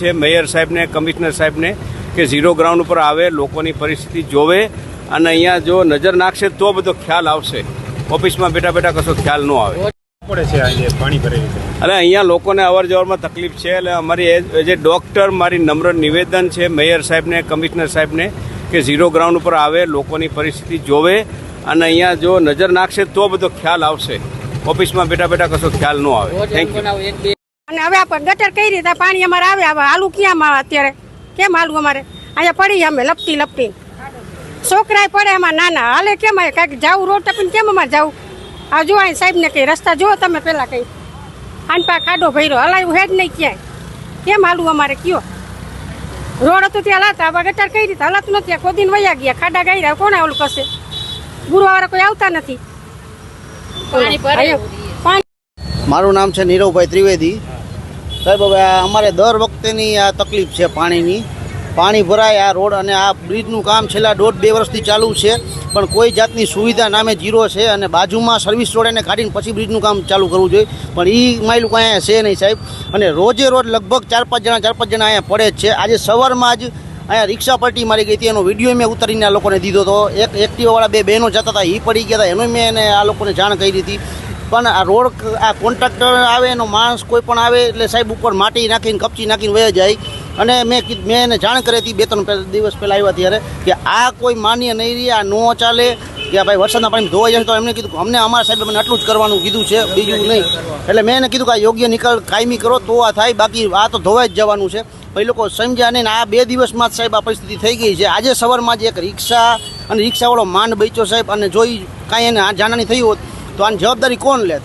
છે મેયર સાહેબને, કમિશનર સાહેબને કે ઝીરો ગ્રાઉન્ડ ઉપર આવે, લોકોની પરિસ્થિતિ જોવે અને અહીંયા જો નજર નાખશે તો બધો ખ્યાલ આવશે. ઓફિસમાં બેઠા બેઠા કશો ખ્યાલ ન આવે. પડે છે આજે પાણી ભરેલું છે એટલે અહીંયા લોકોને અવર જવરમાં તકલીફ છે. એટલે અમારી એઝ એ ડૉક્ટર મારી નમ્ર નિવેદન છે મેયર સાહેબને, કમિશનર સાહેબને કે ઝીરો ગ્રાઉન્ડ ઉપર આવે, લોકોની પરિસ્થિતિ જોવે અને અહીંયા જો નજર નાખશે તો બધો ખ્યાલ આવશે. ઓફિસમાં બેઠા બેઠા કશો ખ્યાલ ન આવે. Thank you. અને હવે આપણે ગટર કઈ રીતે પાણી અમારે આવે, હવે હાલું ક્યાં અત્યારે કેમ હાલું? અમારે અહીંયા પડી અમે લપટી છોકરાએ પડે એમાં નાના હાલે કેમ કાંઈક જવું રોડ ટપીને કેમ અમારે જવું? આ જો અહીં સાહેબને કહી રસ્તા જુઓ તમે પહેલાં કહી આનપા ખાડો ભર્યો હલાયું હેડ નહીં ક્યાંય કેમ હાલું અમારે કયો? રોડ હતું ત્યાં હલાતા, હવે ગટર કઈ રીતે હલાતું નથી, ખોદીને વયા ગયા, ખાડા ગાઈ કોને ઓલું કરશે? ગુરુવાળા કોઈ આવતા નથી. મારું નામ છે નીરવભાઈ ત્રિવેદી. સાહેબ હવે અમારે દર વખતેની આ તકલીફ છે પાણીની. પાણી ભરાય આ રોડ અને આ બ્રિજનું કામ છેલ્લા 1.5-2 વર્ષથી ચાલુ છે, પણ કોઈ જાતની સુવિધા નામે જીરો છે. અને બાજુમાં સર્વિસ રોડ એને કાઢીને પછી બ્રિજનું કામ ચાલુ કરવું જોઈએ, પણ એ માયલું કાંઈ અહીંયા છે નહીં સાહેબ. અને રોજે રોજ લગભગ 4-5 જણા અહીંયા પડે જ છે. આજે સવારમાં જ અહીંયા રિક્ષા પલટી મારી ગઈ હતી, એનો વિડીયો મેં ઉતારીને આ લોકોને દીધો હતો. એક એક્ટિવાવાળા 2 બહેનો જતા હતા, એ પડી ગયા હતા, એનું મેં એને આ લોકોને જાણ કરી હતી. પણ આ રોડ આ કોન્ટ્રાક્ટર આવે, એનો માણસ કોઈ પણ આવે એટલે સાહેબ ઉપર માટી નાખીને કપચી નાખીને વહી જાય. અને મેં એને જાણ કરી હતી 2-3 દિવસ પહેલાં આવ્યા ત્યારે કે આ કોઈ માન્ય નહીં રહે, આ ન ચાલે, કે ભાઈ વરસાદના પાણી ધોવાઈ જાય. તો એમને કીધું અમને અમારા સાહેબે મને આટલું જ કરવાનું કીધું છે, બીજું નહીં. એટલે મેં એને કીધું કે આ યોગ્ય નિકાલ કાયમી કરો તો આ થાય, બાકી આ તો ધોવાઈ જ જવાનું છે. એ લોકો સમજ્યા નહીં. આ 2 દિવસમાં જ સાહેબ આ પરિસ્થિતિ થઈ ગઈ છે. આજે સવારમાં જ એક રિક્ષા અને રિક્ષાવાળો માંડ બચ્યો સાહેબ, અને જોઈ કાંઈ એને જાણવાની થઈ હોત તો આની જવાબદારી કોણ લે?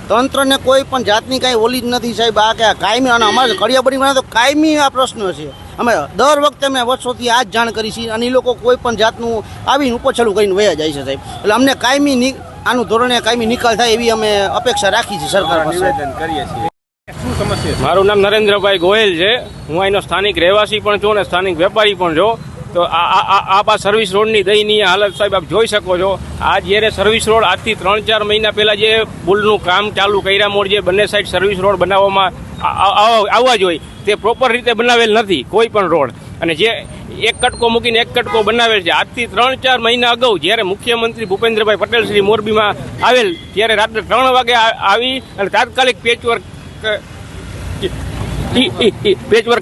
તંત્રને કોઈ પણ જાતની કાંઈ ઓલી જ નથી સાહેબ. આ કે કાયમી, અને અમારે કડિયાબડીમાં તો કાયમી આ પ્રશ્ન છે. અમે દર વખતે અમે વર્ષોથી આ જ જાણ કરી છે, અને એ લોકો કોઈ પણ જાતનું આવીને ઉપરછલું કરીને વયા જાય છે સાહેબ. એટલે અમને કાયમી આનું ધોરણે કાયમી નિકાલ થાય એવી અમે અપેક્ષા રાખી છે સરકાર પાસે. નિવેદન કરીએ છીએ. શું સમસ્યા છે? મારું નામ નરેન્દ્રભાઈ ગોયલ છે. હું અહીંનો સ્થાનિક રહેવાસી પણ છું અને સ્થાનિક વેપારી પણ છું. તો આ સર્વિસ રોડની દયનીય હાલત સાહેબ આપ જોઈ શકો છો. આ જ્યારે સર્વિસ રોડ આજથી 3-4 મહિના પહેલાં જે પુલનું કામ ચાલુ કર્યા મોડ જે બંને સાઈડ સર્વિસ રોડ બનાવવામાં આવવા જોઈએ તે પ્રોપર રીતે બનાવેલ નથી કોઈ પણ રોડ. અને જે એક કટકો મૂકીને એક કટકો બનાવેલ છે. આજથી 3-4 મહિના અગાઉ જ્યારે મુખ્યમંત્રી ભૂપેન્દ્રભાઈ પટેલ શ્રી મોરબીમાં આવેલ ત્યારે રાત્રે 3 વાગે આવી અને તાત્કાલિક પેચવર્ક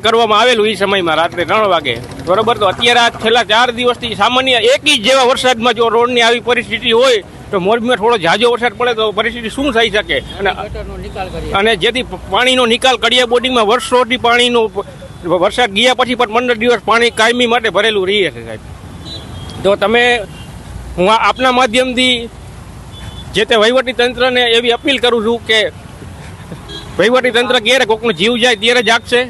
કરવામાં આવેલું એ સમયમાં રાત્રે 3 વાગે, બરોબર. તો અત્યારે આ છેલ્લા 4 દિવસથી સામાન્ય એક જ જેવા વરસાદમાં જો રોડની આવી પરિસ્થિતિ હોય તો મોરબીમાં થોડો ઝાઝો વરસાદ પડે તો પરિસ્થિતિ શું થઈ શકે? અને જેથી પાણીનો નિકાલ કડિયા બોર્ડિંગમાં વર્ષોથી પાણીનો વરસાદ ગયા પછી પણ 15 દિવસ પાણી કાયમી માટે ભરેલું રહે છે સાહેબ. તો હું આપના માધ્યમથી જે તે વહીવટી તંત્રને એવી અપીલ કરું છું કે વહીવટી તંત્ર ક્યારે કોકનો જીવ જાય ત્યારે જાગશે.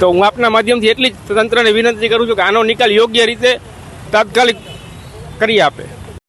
તો હું આપના માધ્યમથી એટલી જ તંત્રને વિનંતી કરું છું કે આનો નિકાલ યોગ્ય રીતે તાત્કાલિક કરી આપે.